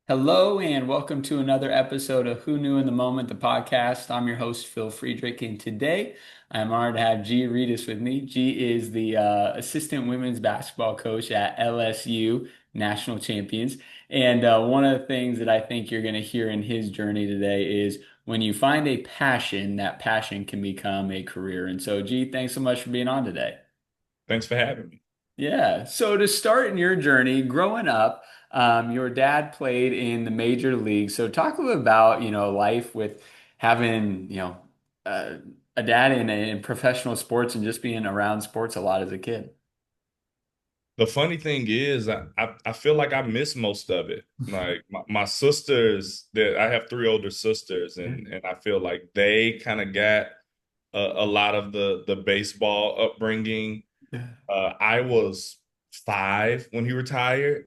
Hello and welcome to another episode of Who Knew in the Moment, the podcast. I'm your host, Phil Friedrich, and today I'm honored to have G. Redus with me. G is the assistant women's basketball coach at LSU, national champions. And one of the things that I think you're going to hear in his journey today is when you find a passion, that passion can become a career. And so, G, thanks so much for being on today. Thanks for having me. Yeah. So to start in your journey, growing up, your dad played in the major league. So talk a little about, life with having, uh, a dad in professional sports and just being around sports a lot as a kid. The funny thing is, I feel like I miss most of it. Like my sisters, that I have three older sisters, and I feel like they kind of got a lot of the baseball upbringing. I was 5 when he retired,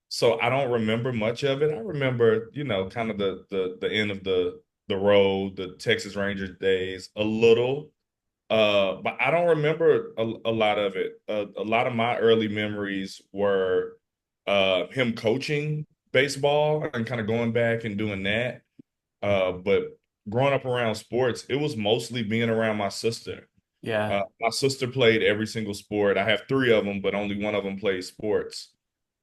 so I don't remember much of it. I remember, kind of the end of the road, the Texas Rangers days, a little. But I don't remember a lot of it. A lot of my early memories were him coaching baseball and kind of going back and doing that. But growing up around sports, it was mostly being around my sister. Yeah. My sister played every single sport. I have three of them, but only one of them plays sports.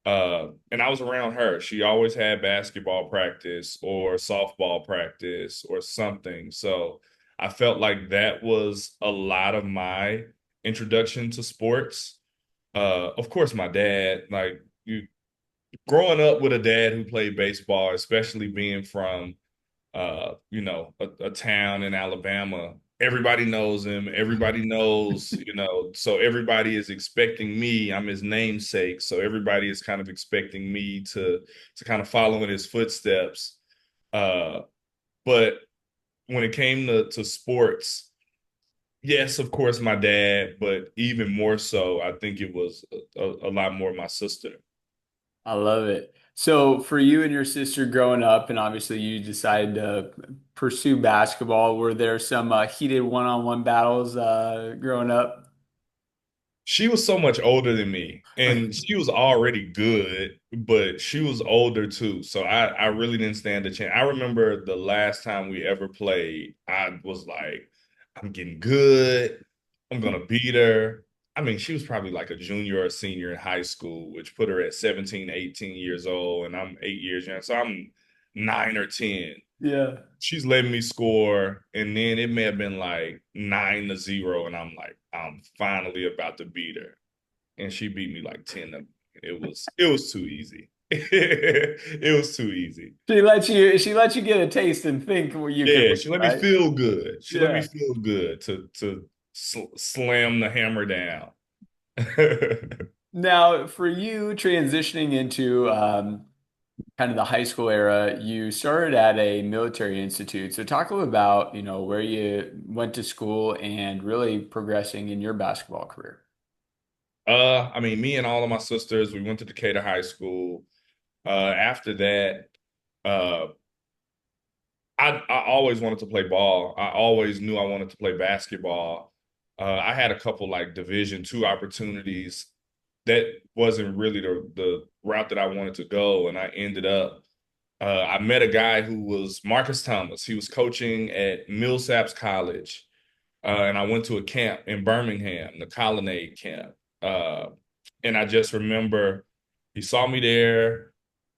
And I was around her. She always had basketball practice or softball practice or something. So I felt like that was a lot of my introduction to sports. Of course, my dad, like you growing up with a dad who played baseball, especially being from a town in Alabama. Everybody knows him. Everybody knows, so everybody is expecting me. I'm his namesake. So everybody is kind of expecting me to kind of follow in his footsteps. Uh, but when it came to sports, yes, of course, my dad, but even more so, I think it was a lot more my sister. I love it. So for you and your sister growing up, and obviously you decided to pursue basketball, were there some heated one-on-one battles growing up? She was so much older than me, and she was already good, but she was older too. So I really didn't stand a chance. I remember the last time we ever played, I was like, I'm getting good. I'm gonna beat her. I mean, she was probably like a junior or a senior in high school, which put her at 17, 18 years old, and I'm 8 years young. So I'm 9 or 10. Yeah. She's letting me score, and then it may have been like 9-0, and I'm like, I'm finally about to beat her, and she beat me like 10. It was too easy. It was too easy. She let you get a taste and think what you could Yeah, win, she let me right? feel good. She let me Yeah. feel good to slam the hammer down. Now, for you transitioning into kind of the high school era, you started at a military institute. So talk a little about, where you went to school and really progressing in your basketball career. I mean, me and all of my sisters, we went to Decatur High School. After that, uh, I always wanted to play ball. I always knew I wanted to play basketball. I had a couple like Division II opportunities. That wasn't really the route that I wanted to go, and I ended up. I met a guy who was Marcus Thomas. He was coaching at Millsaps College, and I went to a camp in Birmingham, the Colonnade camp. Uh, and I just remember he saw me there.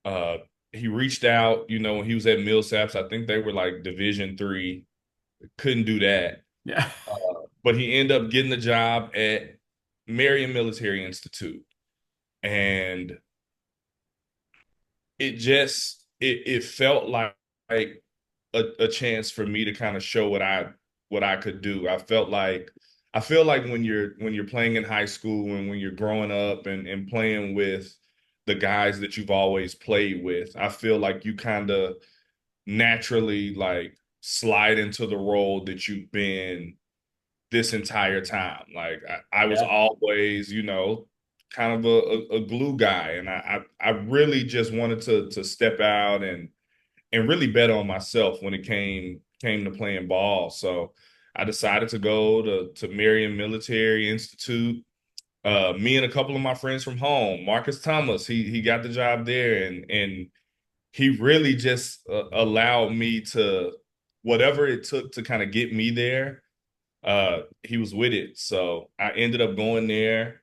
Uh, he reached out, when he was at Millsaps. I think they were like Division III. Couldn't do that. Yeah. But he ended up getting the job at Marian Military Institute. And it felt like a chance for me to kind of show what I could do. I feel like when you're playing in high school and when you're growing up and playing with the guys that you've always played with, I feel like you kind of naturally like slide into the role that you've been this entire time. Like I was Yeah. always, kind of a glue guy, and I really just wanted to step out and really bet on myself when it came to playing ball. So I decided to go to Marian Military Institute. Me and a couple of my friends from home, Marcus Thomas, he got the job there, and he really just allowed me to whatever it took to kind of get me there. He was with it. So I ended up going there.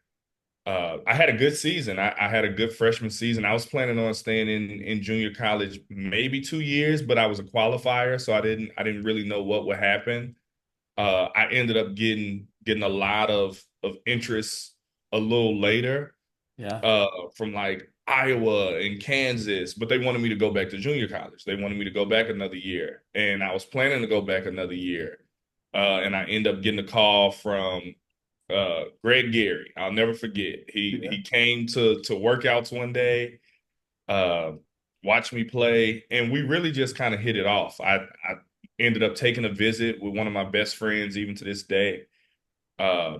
I had a good season. I had a good freshman season. I was planning on staying in junior college maybe 2 years, but I was a qualifier, so I didn't really know what would happen. I ended up getting a lot of interest a little later Yeah. uh, from like Iowa and Kansas, but they wanted me to go back to junior college. They wanted me to go back another year, and I was planning to go back another year. And I end up getting a call from Greg Gary. I'll never forget. Yeah. He came to workouts one day, uh, watched me play, and we really just kind of hit it off. I ended up taking a visit with one of my best friends, even to this day. Uh,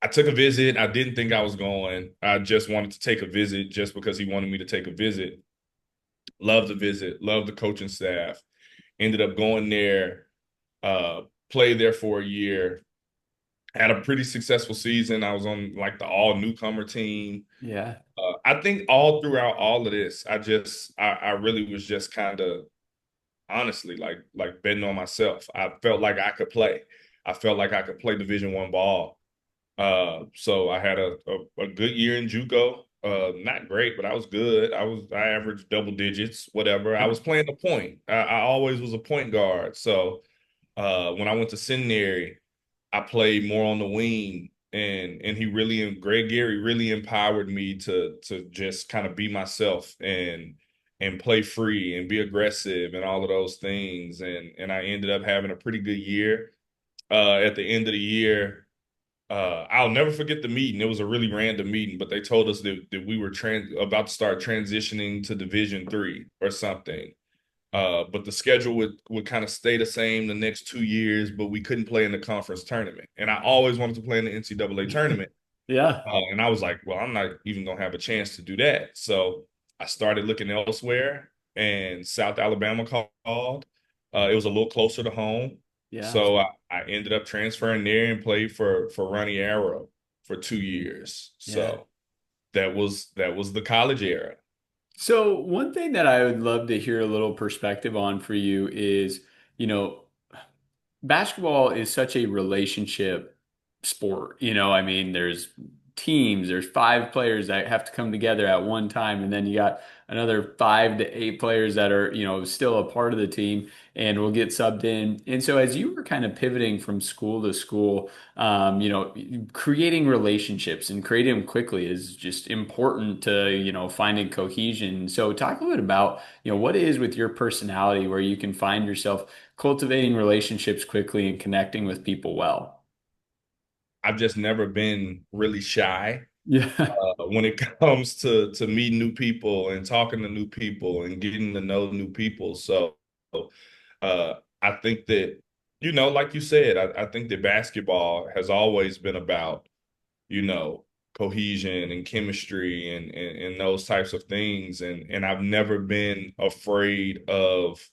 I took a visit. I didn't think I was going. I just wanted to take a visit just because he wanted me to take a visit. Loved the visit, loved the coaching staff. Ended up going there, uh, played there for a year, had a pretty successful season. I was on like the all newcomer team. Yeah. I think all throughout all of this, I really was just kind of honestly like betting on myself. I felt like I could play. I felt like I could play Division I ball. So I had a good year in JUCO. Not great, but I was good. I averaged double digits, whatever. I was playing the point. I always was a point guard. So when I went to seminary, I played more on the wing, and he really and Greg Gary really empowered me to just kind of be myself and play free and be aggressive and all of those things. And I ended up having a pretty good year. At the end of the year, I'll never forget the meeting. It was a really random meeting, but they told us that we were about to start transitioning to Division III or something. But the schedule would kind of stay the same the next 2 years, but we couldn't play in the conference tournament. And I always wanted to play in the NCAA tournament. Yeah. And I was like, well, I'm not even gonna have a chance to do that. So I started looking elsewhere, and South Alabama called. It was a little closer to home, Yeah. so I ended up transferring there and played for Ronnie Arrow for 2 years. Yeah. So that was the college era. So one thing that I would love to hear a little perspective on for you is, you know, basketball is such a relationship sport. I mean, there's teams, there's five players that have to come together at one time, and then you got another 5 to 8 players that are, still a part of the team and will get subbed in. And so as you were kind of pivoting from school to school, creating relationships and creating them quickly is just important to, finding cohesion. So talk a little bit about, what it is with your personality where you can find yourself cultivating relationships quickly and connecting with people well. I've just never been really shy Yeah. when it comes to meeting new people and talking to new people and getting to know new people. So I think that, like you said, I think that basketball has always been about, you know, cohesion and chemistry and those types of things. And I've never been afraid of,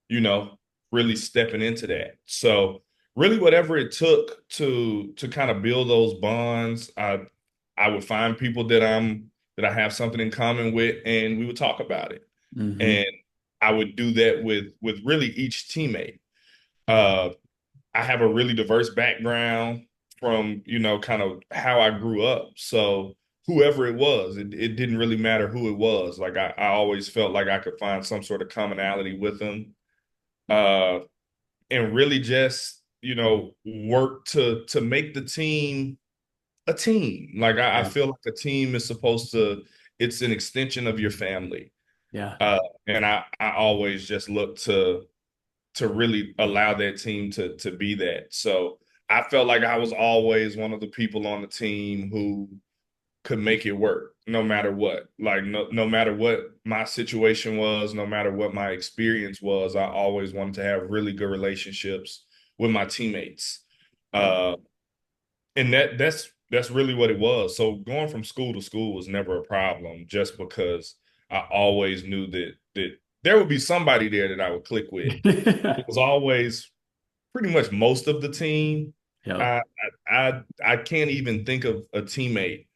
you know, really stepping into that. So really whatever it took to kind of build those bonds, I would find people that I have something in common with, and we would talk about it. Hmm. And I would do that with really each teammate. Uh, I have a really diverse background from, kind of how I grew up. So whoever it was, it didn't really matter who it was. Like I always felt like I could find some sort of commonality with them. Uh, and really just, work to make the team a team. Like I Yeah. feel like a team is supposed to, it's an extension of your family. Yeah. And I always just look to really allow that team to be that. So I felt like I was always one of the people on the team who could make it work no matter what. Like no matter what my situation was, no matter what my experience was, I always wanted to have really good relationships with my teammates. Yeah. Uh, and that's really what it was. So going from school to school was never a problem just because I always knew that there would be somebody there that I would click with. It was always pretty much most of the team. Yeah. I I can't even think of a teammate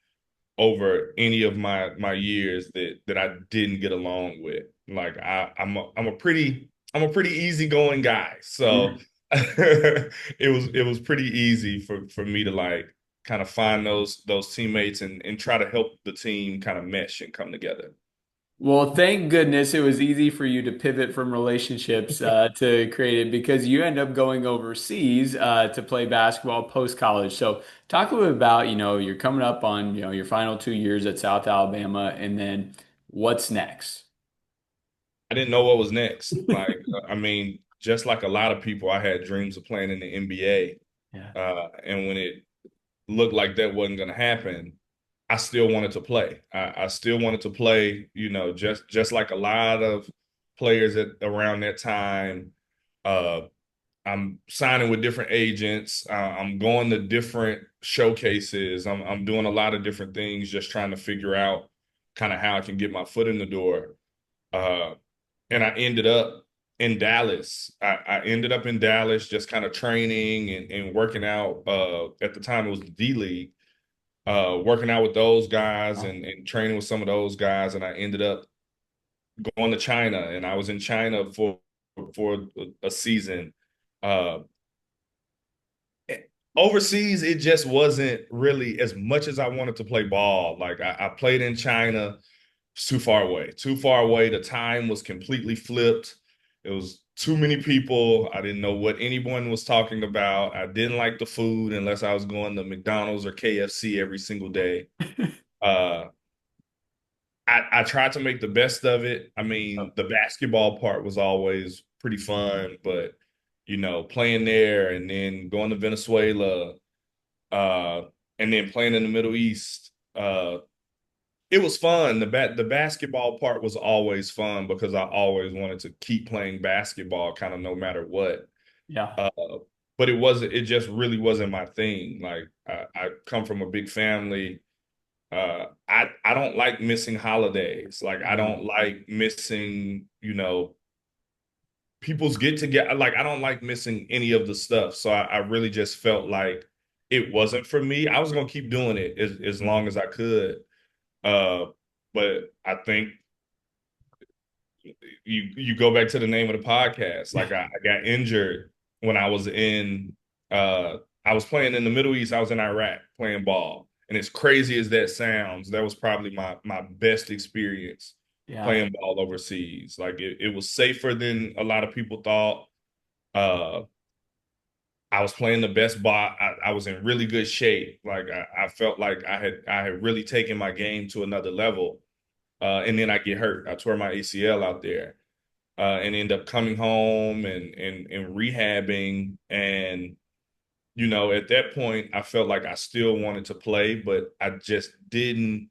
over any of my years that I didn't get along with. Like I'm a pretty easygoing guy. So Mhm. it was pretty easy for me to like kind of find those teammates and try to help the team kind of mesh and come together. Well, thank goodness it was easy for you to pivot from relationships to create it because you end up going overseas to play basketball post college. So talk a little bit about, you're coming up on, your final 2 years at South Alabama, and then what's next? I didn't know what was next. Like, I mean, just like a lot of people, I had dreams of playing in the NBA. Yeah. And when it looked like that wasn't going to happen, I still wanted to play. I still wanted to play, just like a lot of players around that time. Uh, I'm signing with different agents. I'm going to different showcases. I'm doing a lot of different things, just trying to figure out kind of how I can get my foot in the door. Uh, and I ended up in Dallas. I ended up in Dallas just kind of training and working out. At the time, it was the D League, working out with those guys Oh, and training with some of those guys. And I ended up going to China, and I was in China for a season. Uh, Overseas, it just wasn't really as much as I wanted to play ball. Like I played in China. It's too far away. Too far away. The time was completely flipped. It was too many people. I didn't know what anyone was talking about. I didn't like the food unless I was going to McDonald's or KFC every single day. Uh, I tried to make the best of it. I oh, mean, the basketball part was always pretty fun, but playing there and then going to Venezuela, uh, and then playing in the Middle East. It was fun. The basketball part was always fun because I always wanted to keep playing basketball, kind of no matter what. yeah. Uh, but it wasn't. It just really wasn't my thing. Like I come from a big family. I don't like missing holidays. Like I Mm. don't like missing. People's get together. Like I don't like missing any of the stuff. So I really just felt like it wasn't for me. I was gonna keep doing it as long as I could. Uh, but I think you go back to the name of the podcast. Like I got injured when I was playing in the Middle East. I was in Iraq playing ball. And as crazy as that sounds, that was probably my best experience Yeah. playing ball overseas. Like it was safer than a lot of people thought. Uh, I was playing the best ball. I was in really good shape. Like I felt like I had really taken my game to another level. And then I get hurt. I tore my ACL out there, and end up coming home and rehabbing. And at that point, I felt like I still wanted to play, but I just didn't.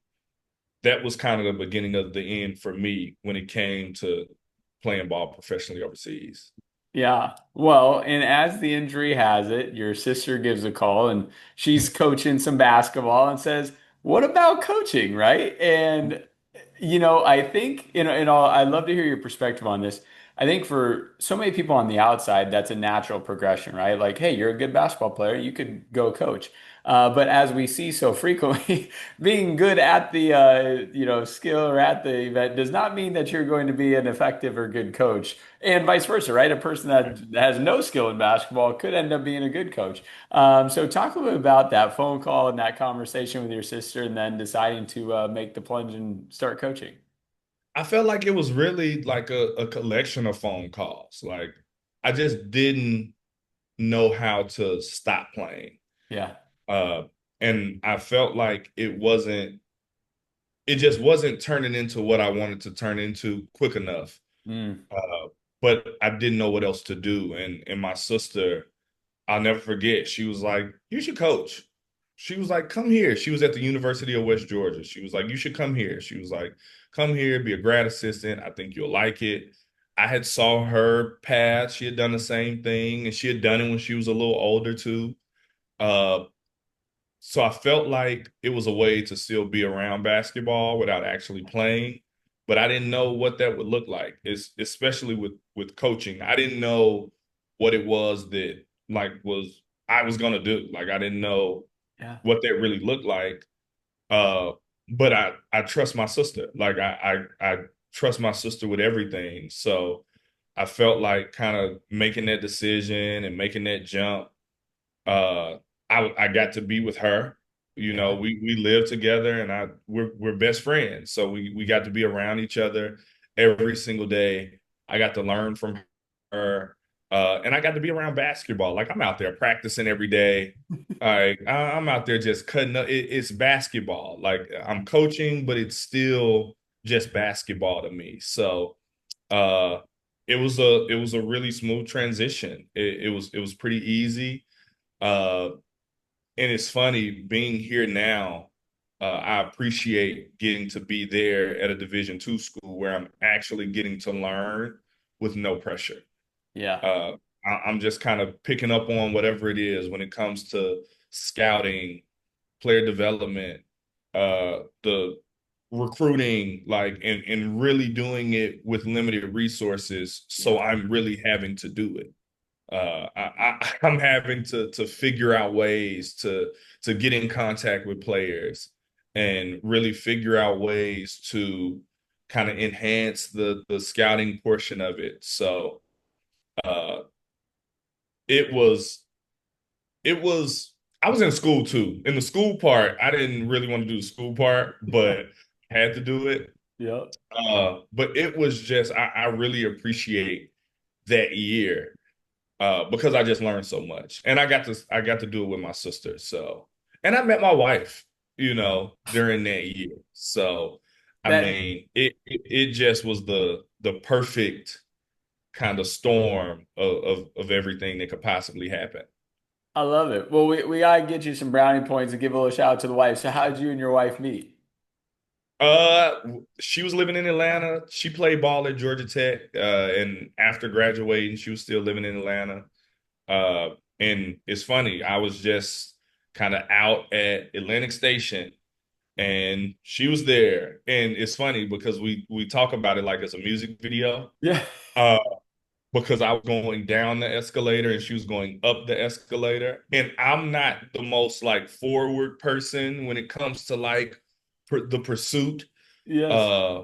That was kind of the beginning of the end for me when it came to playing ball professionally overseas. Yeah. Well, and as the injury has it, your sister gives a call and she's coaching some basketball and says, "What about coaching?" Right? And I think, I'd love to hear your perspective on this. I think for so many people on the outside, that's a natural progression, right? Like, hey, you're a good basketball player, you could go coach. But as we see so frequently, being good at the skill or at the event does not mean that you're going to be an effective or good coach, and vice versa, right? A person that has no skill in basketball could end up being a good coach. So talk a little bit about that phone call and that conversation with your sister, and then deciding to make the plunge and start coaching. I felt like it was really like a collection of phone calls. Like I just didn't know how to stop playing. Yeah. Uh, and I felt like it just wasn't turning into what I wanted to turn into quick enough. Mm. Uh, but I didn't know what else to do. And my sister, I'll never forget, she was like, "You should coach." She was like, "Come here." She was at the University of West Georgia. She was like, "You should come here." She was like, "Come here, be a grad assistant. I think you'll like it." I had saw her path. She had done the same thing, and she had done it when she was a little older too. Uh, so I felt like it was a way to still be around basketball without actually playing, but I didn't know what that would look like. Especially with coaching. I didn't know what it was that like was I was gonna do. Like I didn't know Yeah. what that really looked like. Uh, but I trust my sister. Like I trust my sister with everything. So I felt like kind of making that decision and making that jump. Uh, I got to be with her. You know, Yeah. we live together, and we're best friends. So we got to be around each other every single day. I got to learn from her, and I got to be around basketball. Like I'm out there practicing every day. I'm out there just cutting up. It's basketball. Like I'm coaching, but it's still just basketball to me. So uh, it was a really smooth transition. It was pretty easy. Uh, and it's funny being here now. I appreciate getting to be there at a Division II school where I'm actually getting to learn with no pressure. Yeah. Uh, I'm just kind of picking up on whatever it is when it comes to scouting, player development, the recruiting, like, and really doing it with limited resources. So Yeah. I'm really having to do it. I'm having to figure out ways to get in contact with players and really figure out ways to kind of enhance the scouting portion of it. So uh, it was it was I was in school too. In the school part, I didn't really want to do the school part, but had to do it. Yep. But it was just I really appreciate that year because I just learned so much, and I got to do it with my sister. So, and I met my wife, during that year. So, I That mean, it just was the perfect kind of storm of everything that could possibly happen. I love it. Well, we gotta get you some brownie points and give a little shout out to the wife. So how did you and your wife meet? Uh, she was living in Atlanta. She played ball at Georgia Tech, and after graduating, she was still living in Atlanta. And it's funny, I was just kind of out at Atlantic Station and she was there. And it's funny because we talk about it like it's a music video. Yeah. Uh, because I was going down the escalator and she was going up the escalator. And I'm not the most like forward person when it comes to like the pursuit. Yes. Uh,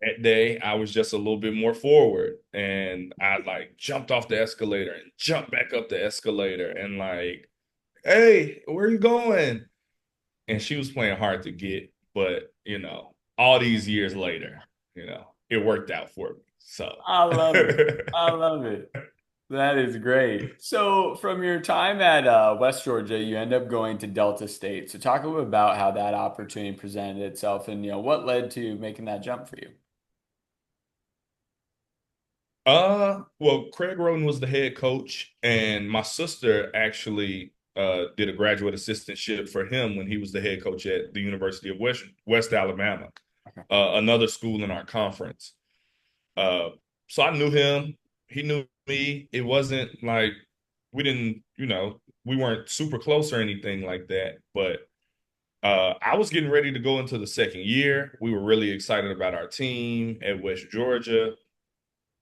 that day I was just a little bit more forward and I like jumped off the escalator and jumped back up the escalator and like, hey, where are you going? And she was playing hard to get, but all these years later, it worked out for me. So I love it. I love it. That is great. So, from your time at West Georgia, you end up going to Delta State. So, talk a little bit about how that opportunity presented itself, and what led to making that jump for you. well, Craig Roden was the head coach, and my sister actually did a graduate assistantship for him when he was the head coach at the University of West Alabama, Okay. another school in our conference. Uh, so I knew him. He knew me. It wasn't like we didn't, we weren't super close or anything like that. But I was getting ready to go into the second year. We were really excited about our team at West Georgia.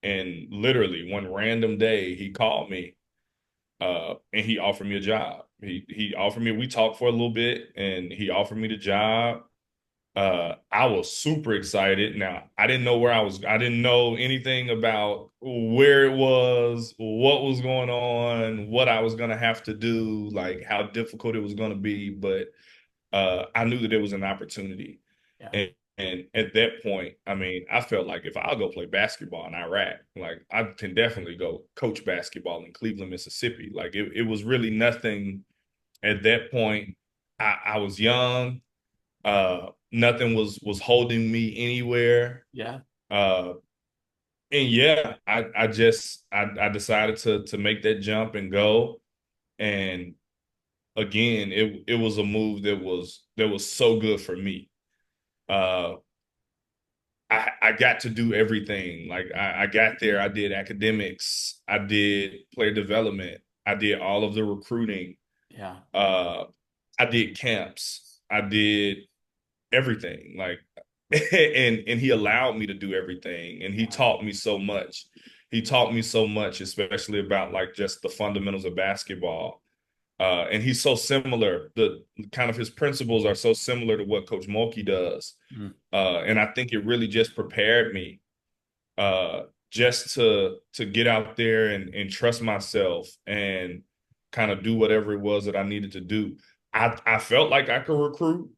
And literally one random day, he called me and he offered me a job. He offered me, we talked for a little bit and he offered me the job. I was super excited. Now, I didn't know anything about where it was, what was going on, what I was going to have to do, like how difficult it was going to be. But I knew that it was an opportunity. Yeah. And at that point, I mean, I felt like if I'll go play basketball in Iraq, like I can definitely go coach basketball in Cleveland, Mississippi. Like it was really nothing at that point. I was young. Nothing was holding me anywhere. Yeah. Uh, and yeah, I decided to make that jump and go. And again, it was a move that was so good for me. Uh, I got to do everything. Like I got there, I did academics, I did player development, I did all of the recruiting, Yeah. uh, I did camps, I did everything. Like and he allowed me to do everything and he Yeah. taught me so much. He taught me so much, especially about like just the fundamentals of basketball. And he's so similar. The kind of his principles are so similar to what Coach Mulkey does. Mm. And I think it really just prepared me uh, just to get out there and trust myself and kind of do whatever it was that I needed to do. I felt like I could recruit,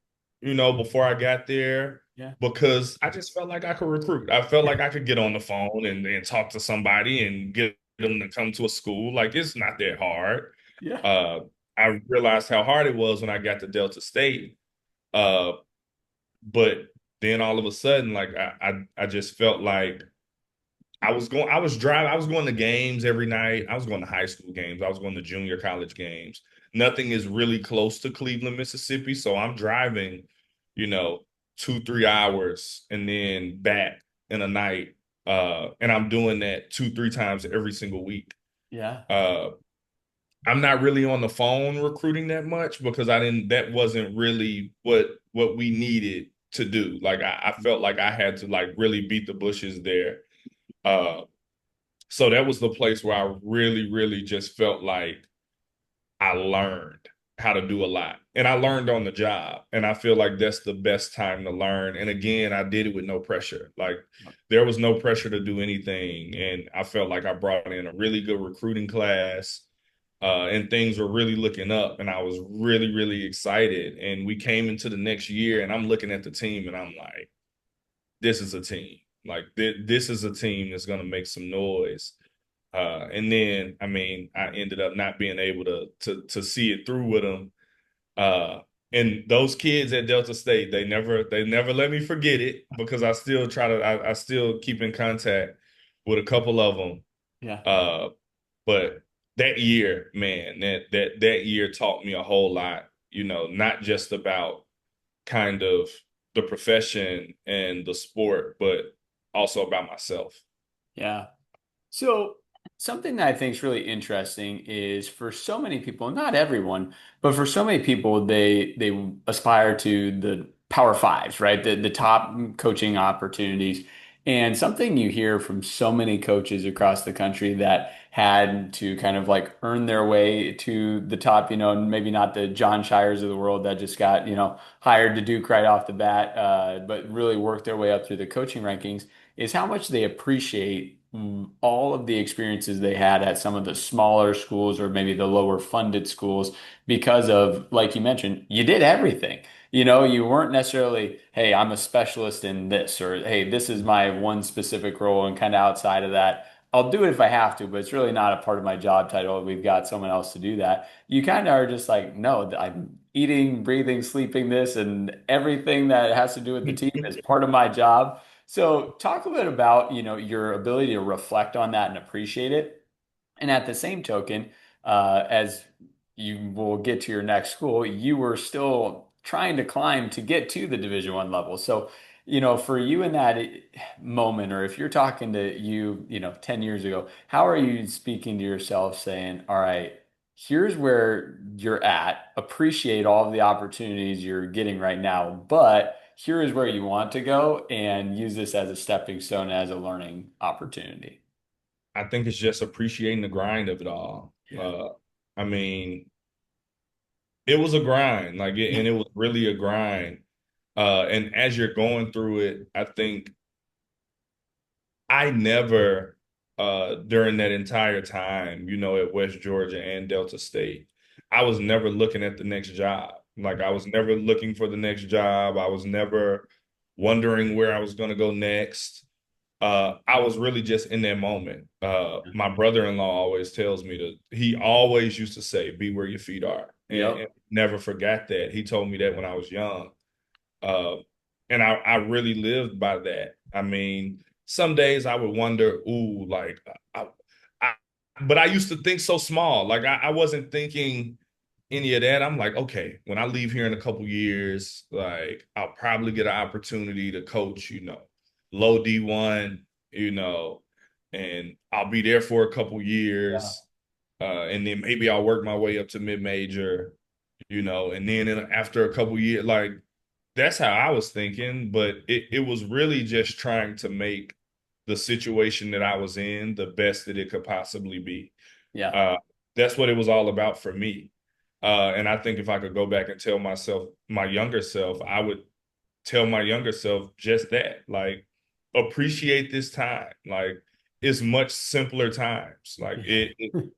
before I got there Yeah. because I just felt like I could recruit. I felt Yeah. like I could get on the phone and talk to somebody and get them to come to a school. Like it's not that hard. Yeah. Uh, I realized how hard it was when I got to Delta State. Uh, but then all of a sudden, like I just felt like I was driving, I was going to games every night. I was going to high school games. I was going to junior college games. Nothing is really close to Cleveland, Mississippi. So I'm driving, you know, 2, 3 hours and then back in a night. And I'm doing that 2, 3 times every single week. Yeah. Uh, I'm not really on the phone recruiting that much because that wasn't really what we needed to do. Like I felt like I had to like really beat the bushes there. Uh, so that was the place where I really, really just felt like I learned how to do a lot. And I learned on the job. And I feel like that's the best time to learn. And again, I did it with no pressure. Like there was no pressure to do anything. And I felt like I brought in a really good recruiting class. And things were really looking up. And I was really, really excited. And we came into the next year and I'm looking at the team and I'm like, this is a team. Like this is a team that's going to make some noise. And then, I mean, I ended up not being able to see it through with them. Uh, and those kids at Delta State, they never let me forget it because I still keep in contact with a couple of them. Yeah. Uh, but that year, man, that year taught me a whole lot. Not just about kind of the profession and the sport, but also about myself. Yeah. So something that I think is really interesting is for so many people, not everyone, but for so many people, they aspire to the Power Fives, right? The top coaching opportunities. And something you hear from so many coaches across the country that had to kind of like earn their way to the top, maybe not the John Shires of the world that just got, hired to Duke right off the bat, but really worked their way up through the coaching rankings is how much they appreciate all of the experiences they had at some of the smaller schools or maybe the lower funded schools because of, like you mentioned, you did everything. You weren't necessarily, hey, I'm a specialist in this, or hey, this is my one specific role, and kind of outside of that, I'll do it if I have to, but it's really not a part of my job title. We've got someone else to do that. You kind of are just like, no, I'm eating, breathing, sleeping this, and everything that has to do with the team is part of my job. So talk a bit about, your ability to reflect on that and appreciate it. And at the same token, as you will get to your next school, you were still trying to climb to get to the Division I level. So, for you in that moment, or if you're talking to you, 10 years ago, how are you speaking to yourself saying, all right, here's where you're at, appreciate all of the opportunities you're getting right now, but here is where you want to go and use this as a stepping stone, as a learning opportunity. I think it's just appreciating the grind of it all. Yeah. I mean, it was a grind, and it was really a grind. And as you're going through it, I think I never, during that entire time, at West Georgia and Delta State, I was never looking at the next job. Like I was never looking for the next job. I was never wondering where I was going to go next. I was really just in that moment. My brother-in-law always tells me he always used to say, be where your feet are. And Yep. never forgot that. He told me that when I was young. Uh, and I really lived by that. I mean, some days I would wonder, ooh, like, I, but I used to think so small. Like I wasn't thinking any of that. I'm like, okay, when I leave here in a couple years, like I'll probably get an opportunity to coach, low D1, and I'll be there for a couple Yeah. years. And then maybe I'll work my way up to mid-major, and then after a couple years, like that's how I was thinking, but it was really just trying to make the situation that I was in the best that it could possibly be. Yeah. Uh, that's what it was all about for me. And I think if I could go back and tell myself, my younger self, I would tell my younger self just that, like, appreciate this time. Like, it's much simpler times. Like Yeah.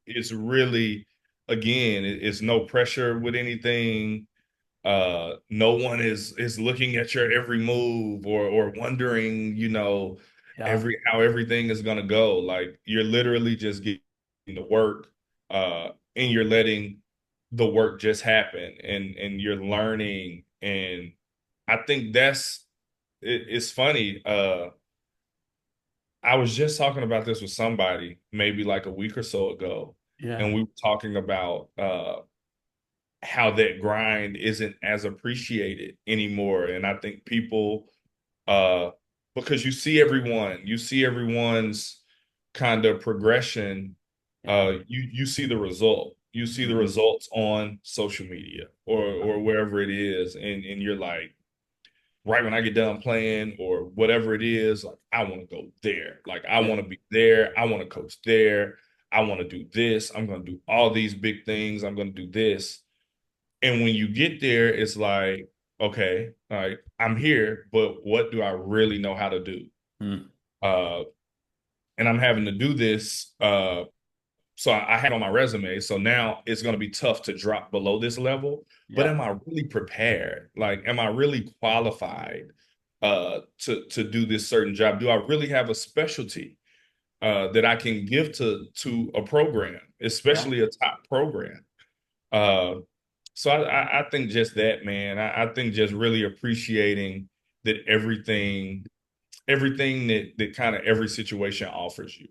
it's really, again, it's no pressure with anything. No one is looking at your every move or wondering, Yeah. how everything is gonna go. Like, you're literally just getting the work, and you're letting the work just happen, and you're learning. And I think it's funny. I was just talking about this with somebody maybe like a week or so ago, Yeah. and we were talking about how that grind isn't as appreciated anymore. And I think people, uh, because you see everyone's kind of progression. Yeah. You see the result. You see the Mhm. results on social media or wherever it is, and you're like, right when I get done playing or whatever it is, like, I want to go there. Like, I Yeah. want to be there. I want to coach there. I want to do this. I'm going to do all these big things. I'm going to do this. And when you get there, it's like, okay, all right, I'm here, but what do I really know how to do? Mm. Uh, and I'm having to do this. So I had on my resume. So now it's going to be tough to drop below this level. But Yeah. am I really prepared? Like, am I really qualified to do this certain job? Do I really have a specialty that I can give to a program, Yeah. especially a top program? Uh, so I think just that, man. I think just really appreciating that everything that kind of every situation offers you.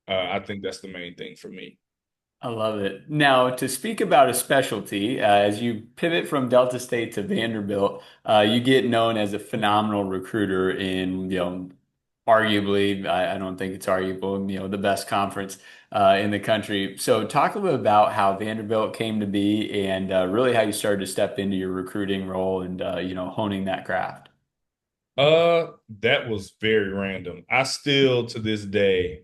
I think that's the main thing for me. I love it. Now, to speak about a specialty, as you pivot from Delta State to Vanderbilt, you get known as a phenomenal recruiter in, arguably, I don't think it's arguable, the best conference in the country. So, talk a little bit about how Vanderbilt came to be and really how you started to step into your recruiting role and, honing that craft. That was very random. I still to this day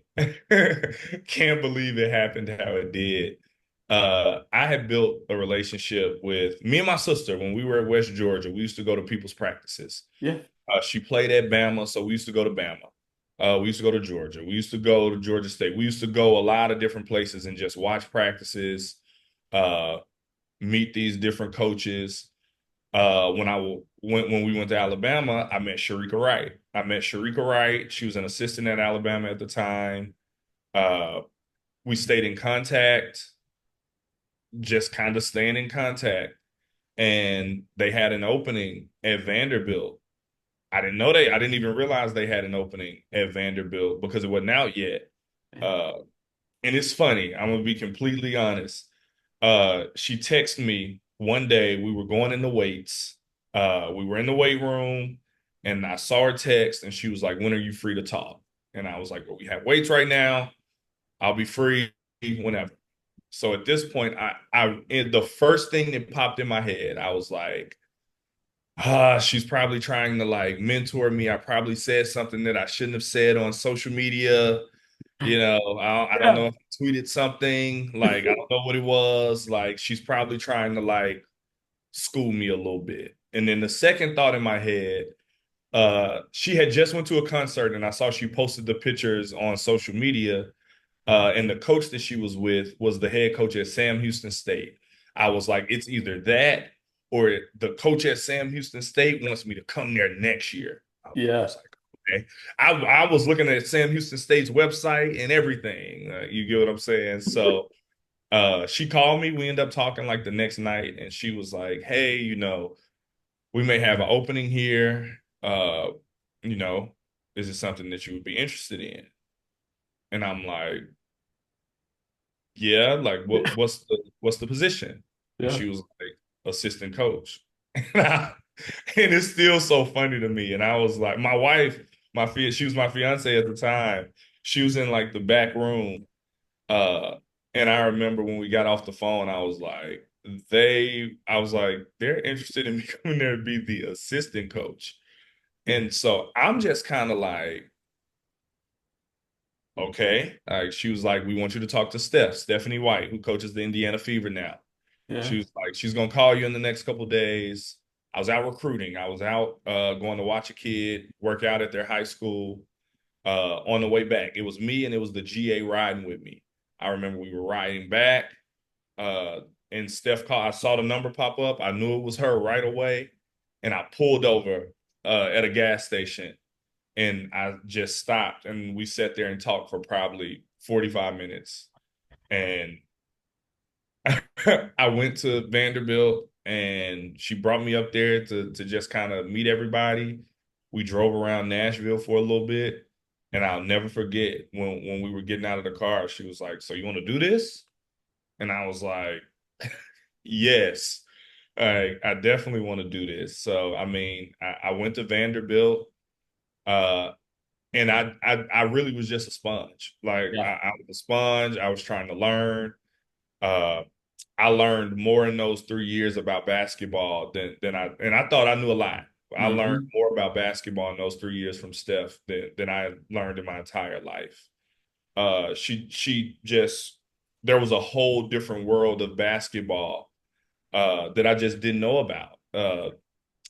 can't believe it happened how it did. I had built a relationship with me and my sister when we were at West Georgia. We used to go to people's practices. Yeah. She played at Bama, so we used to go to Bama. We used to go to Georgia. We used to go to Georgia State. We used to go a lot of different places and just watch practices, uh, meet these different coaches. When we went to Alabama, I met Sharika Wright. She was an assistant at Alabama at the time. Uh, we stayed in contact, just kind of staying in contact. And they had an opening at Vanderbilt. I didn't even realize they had an opening at Vanderbilt because it wasn't out yet. Uh, and it's funny, I'm gonna be completely honest. She texted me one day. We were going in the weights. We were in the weight room, and I saw her text, and she was like, "When are you free to talk?" And I was like, "Well, we have weights right now. I'll be free whenever." So at this point, the first thing that popped in my head, I was like, she's probably trying to like mentor me. I probably said something that I shouldn't have said on social media. I don't Yeah. know if I tweeted something. Like, I don't know what it was. Like, she's probably trying to like school me a little bit. And then the second thought in my head, she had just went to a concert and I saw she posted the pictures on social media. And the coach that she was with was the head coach at Sam Houston State. I was like, it's either that or the coach at Sam Houston State wants me to come there next year. I Yeah. was like, okay. I was looking at Sam Houston State's website and everything. You get what I'm saying? So she called me. We ended up talking like the next night, and she was like, hey, we may have an opening here. You know, is it something that you would be interested in? And I'm like, yeah, like what's the position? And Yeah. she was like, assistant coach. And it's still so funny to me. And I was like, my wife, she was my fiance at the time. She was in like the back room. Uh, and I remember when we got off the phone, I was like, they're interested in me coming there to be the assistant coach. And so I'm just kind of like, okay. Like, she was like, we want you to talk to Stephanie White, who coaches the Indiana Fever now. She Yeah. was like, she's gonna call you in the next couple of days. I was out recruiting. I was out going to watch a kid work out at their high school. On the way back, it was me and it was the GA riding with me. I remember we were riding back, uh, and Steph called. I saw the number pop up. I knew it was her right away, and I pulled over at a gas station, and I just stopped, and we sat there and talked for probably 45 minutes. And I went to Vanderbilt and she brought me up there to just kind of meet everybody. We drove around Nashville for a little bit. And I'll never forget when we were getting out of the car, she was like, "So you want to do this?" And I was like, "Yes, I definitely want to do this." So I mean, I went to Vanderbilt, uh, and I really was just a sponge. Like Yeah. I was a sponge. I was trying to learn. Uh, I learned more in those 3 years about basketball than I thought I knew a lot. I learned Hmm. more about basketball in those 3 years from Steph than I learned in my entire life. She just there was a whole different world of basketball that I just didn't know about.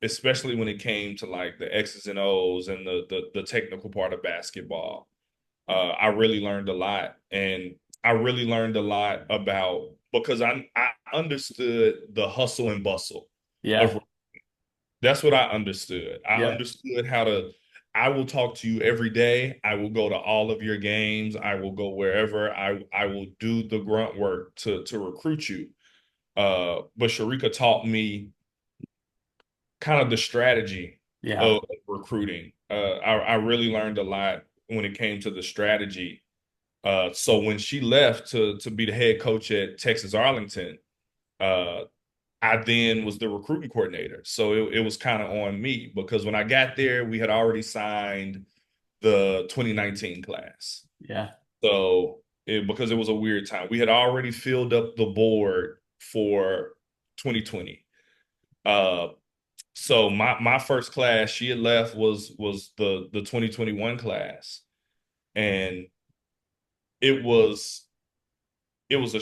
Especially when it came to like the X's and O's and the technical part of basketball. I really learned a lot, and I really learned a lot about because I understood the hustle and bustle Yeah. of that's what I understood. I Yeah. understood how to. I will talk to you every day. I will go to all of your games. I will go wherever. I will do the grunt work to recruit you. But Sharika taught me kind of the strategy Yeah. of recruiting. I really learned a lot when it came to the strategy. So when she left to be the head coach at Texas Arlington, uh, I then was the recruiting coordinator. So it was kind of on me because when I got there, we had already signed the 2019 class. Yeah. Because it was a weird time, we had already filled up the board for 2020. Uh, so my first class she had left was the 2021 class, and it was it was a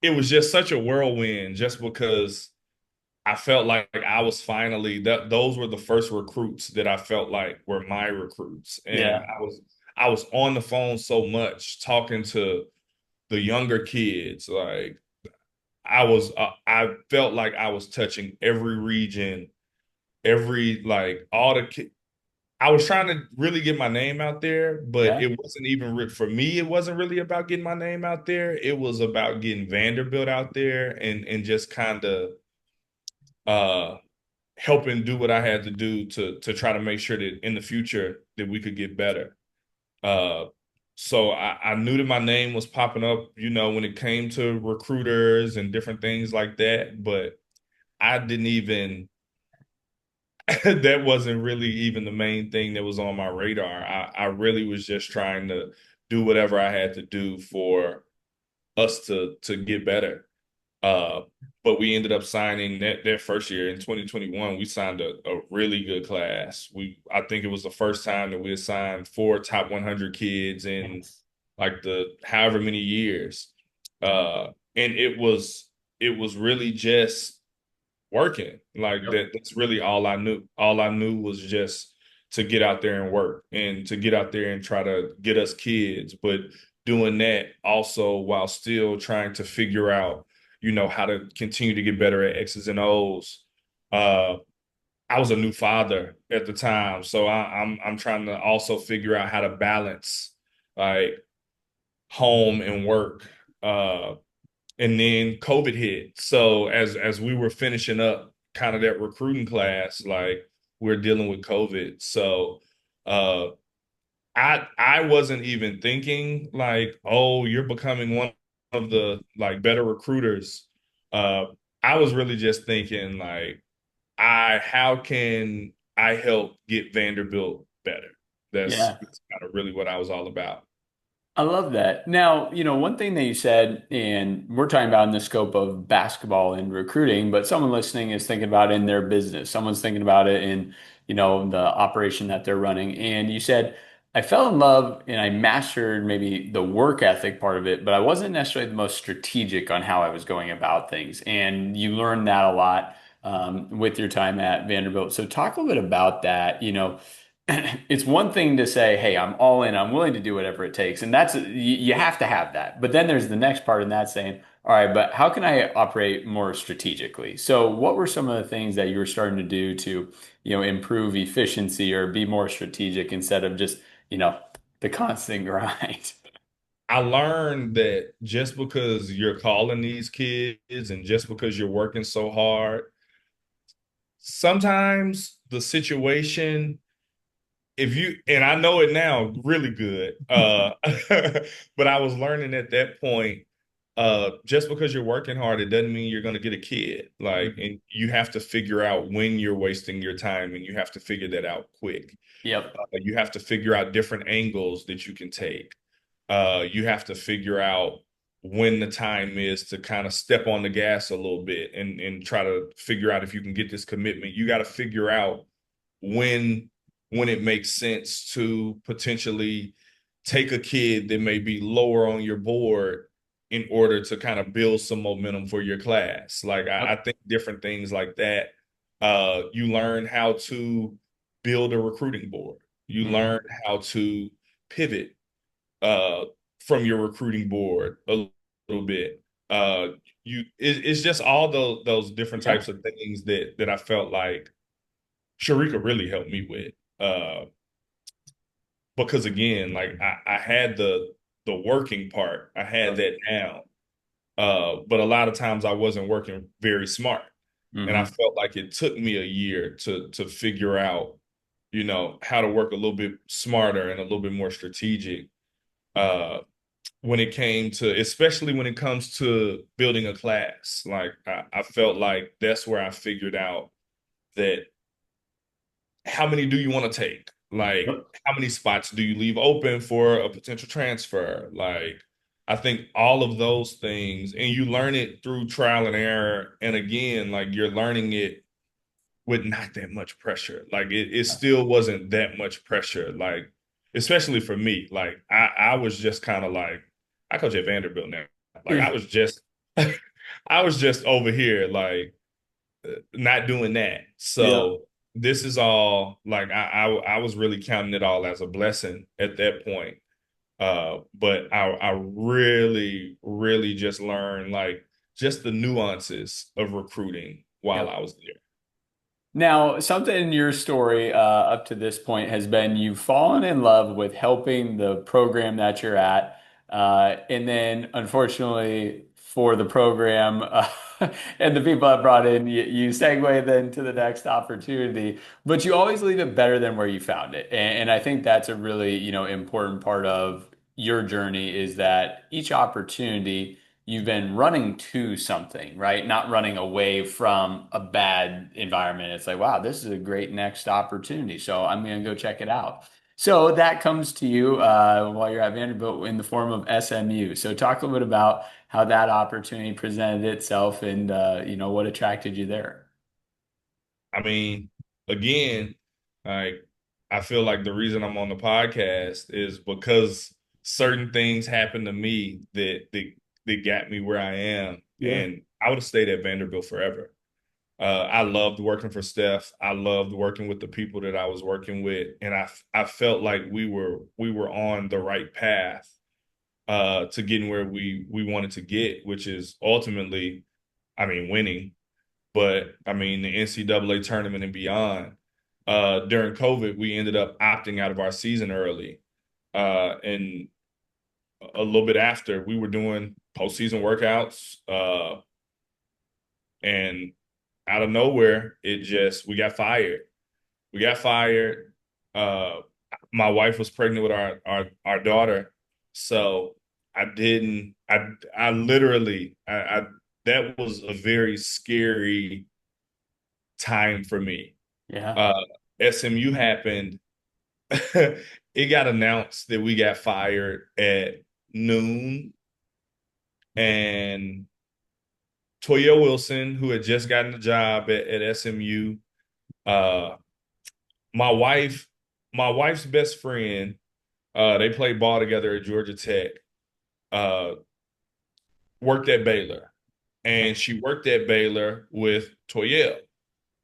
it was just such a whirlwind just because I felt like I was finally that those were the first recruits that I felt like were my recruits. And Yeah. I was on the phone so much talking to the younger kids. Like I felt like I was touching every region, every like all the I was trying to really get my name out there, but Yeah. it wasn't even for me. It wasn't really about getting my name out there. It was about getting Vanderbilt out there and just kind of uh, helping do what I had to do to try to make sure that in the future that we could get better. Uh, so I knew that my name was popping up, when it came to recruiters and different things like that, but I didn't even that wasn't really even the main thing that was on my radar. I really was just trying to do whatever I had to do for us to get better. Uh, but we ended up signing that first year in 2021. We signed a really good class. I think it was the first time that we had signed four top 100 kids in Yes. like the however many years. And it was really just working. Like Yep. that's really all I knew. All I knew was just to get out there and work and to get out there and try to get us kids, but doing that also while still trying to figure out, how to continue to get better at X's and O's. Uh, I was a new father at the time, so I'm trying to also figure out how to balance like home and work. And then COVID hit. So as we were finishing up kind of that recruiting class, like we're dealing with COVID. So uh I wasn't even thinking like, oh, you're becoming one of the like better recruiters. Uh I was really just thinking like I how can I help get Vanderbilt better? That's, Yeah. that's kind of really what I was all about. I love that. Now, one thing that you said, and we're talking about in the scope of basketball and recruiting, but someone listening is thinking about it in their business. Someone's thinking about it in, the operation that they're running. And you said I fell in love and I mastered maybe the work ethic part of it, but I wasn't necessarily the most strategic on how I was going about things. And you learn that a lot with your time at Vanderbilt. So talk a little bit about that. It's one thing to say, "Hey, I'm all in. I'm willing to do whatever it takes," and you have to have that. But then there's the next part in that saying, "All right, but how can I operate more strategically?" So what were some of the things that you were starting to do to, improve efficiency or be more strategic instead of just you know, the constant grind. I learned that just because you're calling these kids and just because you're working so hard, sometimes the situation, if you, and I know it now really good, but I was learning at that point, just because you're working hard, it doesn't mean you're going to get a kid. Like, Mhm. and you have to figure out when you're wasting your time and you have to figure that out quick. Yep. You have to figure out different angles that you can take. You have to figure out when the time is to kind of step on the gas a little bit and try to figure out if you can get this commitment. You got to figure out when when it makes sense to potentially take a kid that may be lower on your board in order to kind of build some momentum for your class. Like I Yep. think different things like that. You learn how to build a recruiting board. You learn Mhm. how to pivot uh, from your recruiting board a little bit. Uh, it's just all those different Yeah. types of things that I felt like Sharika really helped me with. Because again, like I had the working part, I had Yep. that down. But a lot of times I wasn't working very smart. And I Mhm. felt like it took me a year to figure out, how to work a little bit smarter and a little bit more strategic. Uh, when it came to, especially when it comes to building a class. Like I felt like that's where I figured out that how many do you want to take? Like Yep. how many spots do you leave open for a potential transfer? Like I think all of those things, and you learn it through trial and error. And again, like you're learning it with not that much pressure. Like it still wasn't that much pressure. Like, especially for me, like I was just kind of like, I coach at Vanderbilt now. Like I was just, I was just over here, like not doing that. Yep. So this is all like, I was really counting it all as a blessing at that point. But I really, really just learned like just the nuances of recruiting while Yep. I was there. Now, something in your story up to this point has been you've fallen in love with helping the program that you're at. And then, unfortunately, for the program and the people that brought in, you segue then to the next opportunity, but you always leave it better than where you found it. And I think that's a really, important part of your journey is that each opportunity you've been running to something, right? Not running away from a bad environment. It's like, wow, this is a great next opportunity. So I'm going to go check it out. So that comes to you while you're at Vanderbilt in the form of SMU. So talk a little bit about how that opportunity presented itself and what attracted you there. I mean, again, like I feel like the reason I'm on the podcast is because certain things happened to me that got me where I am, Yeah. and I would have stayed at Vanderbilt forever. I loved working for Steph. I loved working with the people that I was working with, and I felt like we were on the right path to getting where we wanted to get, which is ultimately, I mean, winning. But I mean, the NCAA tournament and beyond. During COVID, we ended up opting out of our season early. And a little bit after, we were doing postseason workouts. And out of nowhere, we got fired. We got fired. Uh, my wife was pregnant with our daughter. So I literally, that was a very scary time for me. Yeah. uh, SMU happened. It got announced that we got fired at noon, and Toya Wilson, who had just gotten a job at SMU, uh, my wife, my wife's best friend. They played ball together at Georgia Tech. Uh, worked at Baylor, and she worked at Baylor with Toyelle.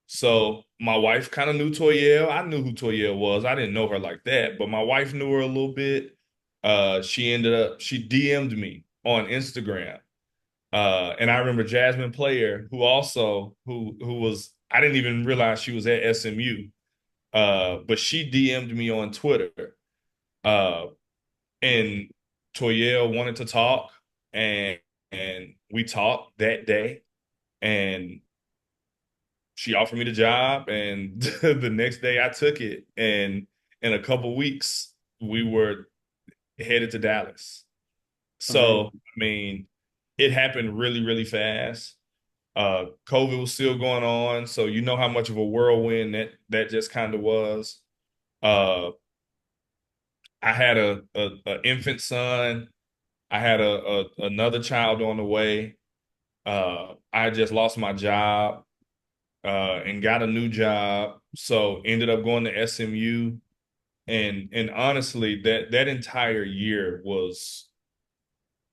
So my wife kind of knew Toyelle. I knew who Toyelle was. I didn't know her like that, but my wife knew her a little bit. She DM'd me on Instagram. And I remember Jasmine Player, who was, I didn't even realize she was at SMU. But she DM'd me on Twitter. Uh, and Toyelle wanted to talk, and we talked that day, and she offered me the job, and the next day I took it, and in a couple weeks we were headed to Dallas. So, Amazing. I mean, it happened really, really fast. COVID was still going on, so you know how much of a whirlwind that just kind of was. Uh, I had a infant son. I had another child on the way. I just lost my job and got a new job, so ended up going to SMU. And honestly, that entire year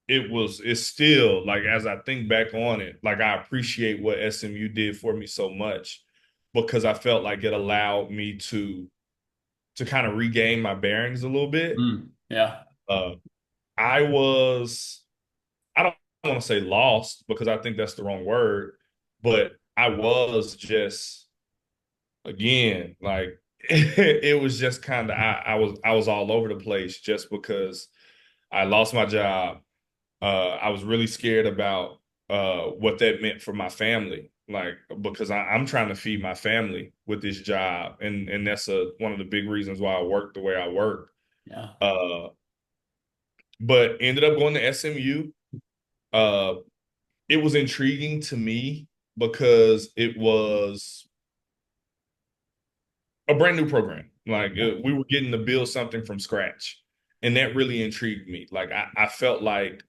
it's still like, as I think back on it, like I appreciate what SMU did for me so much, because I felt like it allowed me to kind of regain my bearings a little bit. Yeah. Uh, I was I don't want to say lost, because I think that's the wrong word, but I was just, again, like it was just kind of, I was all over the place just because I lost my job. I was really scared about what that meant for my family, like, because I'm trying to feed my family with this job, and that's one of the big reasons why I work the way I work. Yeah. Uh, but ended up going to SMU. Uh, it was intriguing to me because it was a brand new program. Like, Yeah. we were getting to build something from scratch, and that really intrigued me. Like, I felt like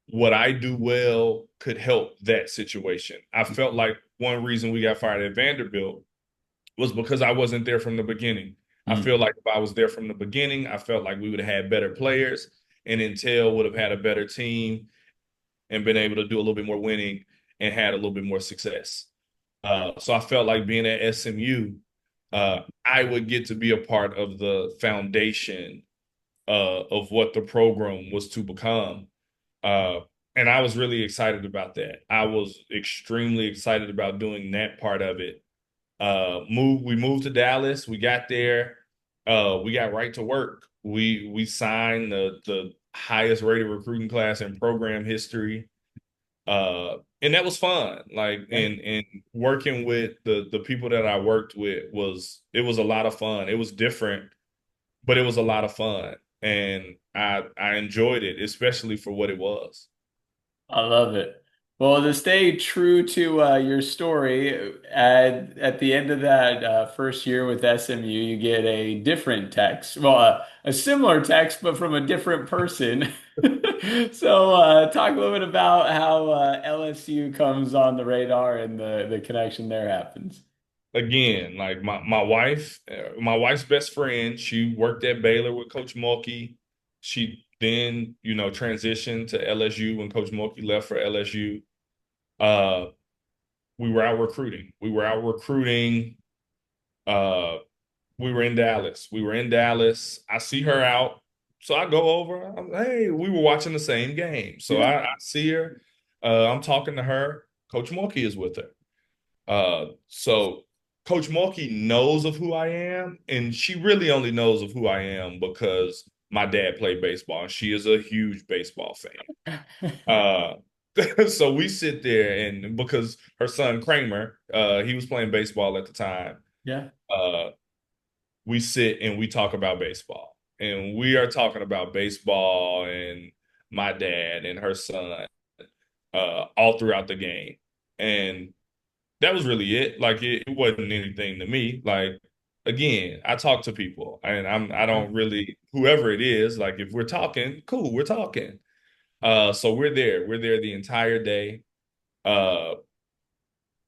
what I do well could help that situation. I felt like one reason we got fired at Vanderbilt was because I wasn't there from the beginning. I Mm. feel like if I was there from the beginning, I felt like we would have had better players, and Intel would have had a better team and been able to do a little bit more winning and had a little bit more success. So I felt like being at SMU, I would get to be a part of the foundation of what the program was to become. Uh, and I was really excited about that. I was extremely excited about doing that part of it. We moved to Dallas. We got there. We got right to work. We signed the highest rated recruiting class in program history. And that was fun. Like, Yeah. and working with the people that I worked with, it was a lot of fun. It was different, but it was a lot of fun. And I enjoyed it, especially for what it was. I love it. Well, to stay true to your story, at the end of that first year with SMU, you get a different text. Well, a similar text, but from a different person. So, talk a little bit about how LSU comes on the radar and the connection there happens. Again, like my wife's best friend, she worked at Baylor with Coach Mulkey. She then, transitioned to LSU when Coach Mulkey left for LSU. Uh, we were out recruiting. We were out recruiting. Uh, we were in Dallas. We were in Dallas. I see her out. So I go over. Hey, we were watching the same game. So Yeah. I see her. I'm talking to her. Coach Mulkey is with her. So Coach Mulkey knows of who I am, and she really only knows of who I am because my dad played baseball, and she is a huge baseball fan. So we sit there, and because her son Kramer, he was playing baseball at the time, Yeah. uh, we sit and we talk about baseball. And we are talking about baseball and my dad and her son all throughout the game. And that was really it. Like, it wasn't anything to me. Like, again, I talk to people, and I don't really, whoever it is, like, if we're talking, cool, we're talking. So we're there. We're there the entire day. Uh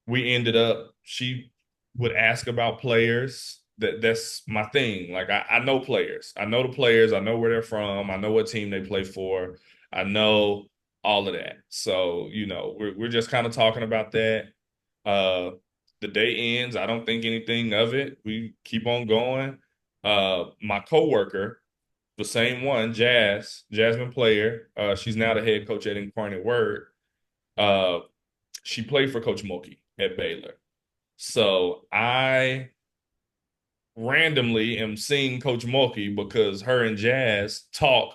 we ended up, she would ask about players. that's my thing. Like I know players. I know the players. I know where they're from. I know what team they play for. I know all of that. So, we're just kind of talking about that. Uh the day ends. I don't think anything of it. We keep on going. My coworker, the same one, Jasmine Player, she's now the head coach at Incarnate Word. Uh, she played for Coach Mulkey at Baylor. So I randomly am seeing Coach Mulkey because her and Jazz talk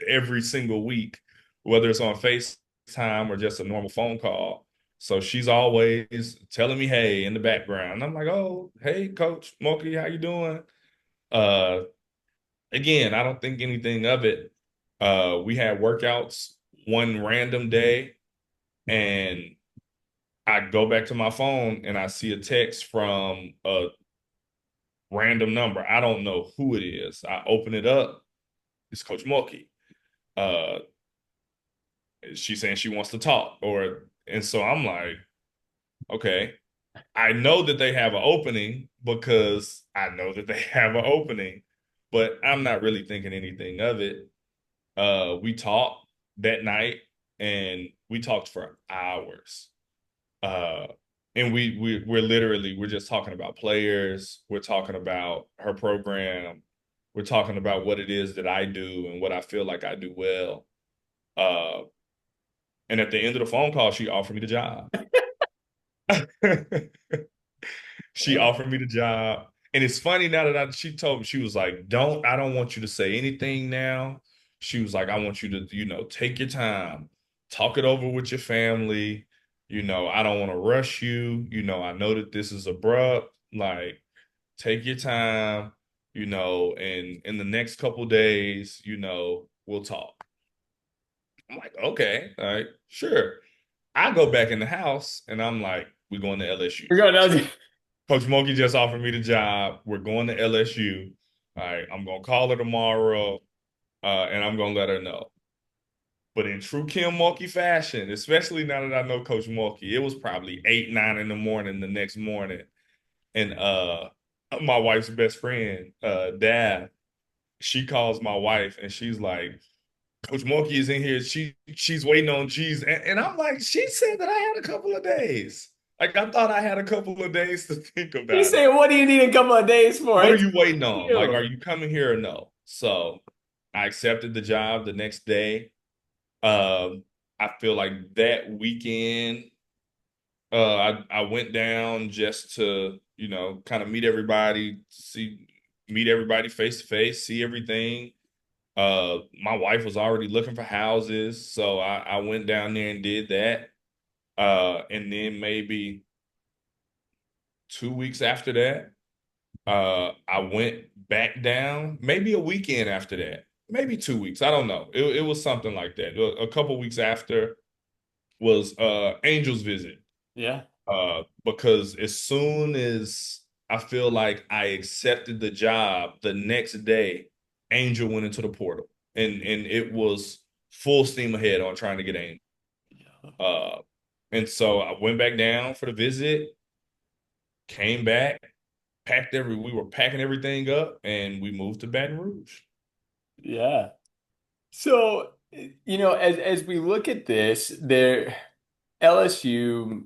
every single week, whether it's on FaceTime or just a normal phone call. So she's always telling me, hey, in the background. And I'm like, oh, hey, Coach Mulkey, how you doing? Uh, Again, I don't think anything of it. We had workouts one random day, and I go back to my phone and I see a text from a random number. I don't know who it is. I open it up. It's Coach Mulkey. Uh, she's saying she wants to talk, and so I'm like, okay. I know that they have an opening because I know that they have an opening, but I'm not really thinking anything of it. We talked that night and we talked for hours. Uh, and we're just talking about players. We're talking about her program. We're talking about what it is that I do and what I feel like I do well. Uh, and at the end of the phone call, she offered me the job. She offered me the job. And it's funny now that she told me, she was like, I don't want you to say anything now. She was like, I want you to, take your time, talk it over with your family. I don't want to rush you. I know that this is abrupt. Like, take your time, and in the next couple days, we'll talk. I'm like, okay, all right, sure. I go back in the house and I'm like, we're going to LSU. We're going. Coach Mulkey just offered me the job. We're going to LSU. All right, I'm gonna call her tomorrow, and I'm gonna let her know. But in true Kim Mulkey fashion, especially now that I know Coach Mulkey, it was probably 8, 9 in the morning the next morning, and my wife's best friend, Dad, she calls my wife and she's like, Coach Mulkey is in here. She's waiting on cheese. And I'm like, she said that I had a couple of days. Like I thought I had a couple of days to think You about it. say, what do you need a couple of days for? What are It's you waiting on? Like, are you. you coming here or no? So I accepted the job the next day. Um, I feel like that weekend, I went down just to, kind of meet everybody face to face, see everything. My wife was already looking for houses, so I went down there and did that. And then maybe 2 weeks after that, I went back down, maybe a weekend after that, maybe 2 weeks. I don't know. It was something like that. A couple weeks after was Angel's visit. Yeah. Because as soon as I feel like I accepted the job, the next day, Angel went into the portal, and it was full steam ahead on trying to get Angel. Uh, and so I went back down for the visit, came back, we were packing everything up, and we moved to Baton Rouge. Yeah. So, as we look at this, LSU,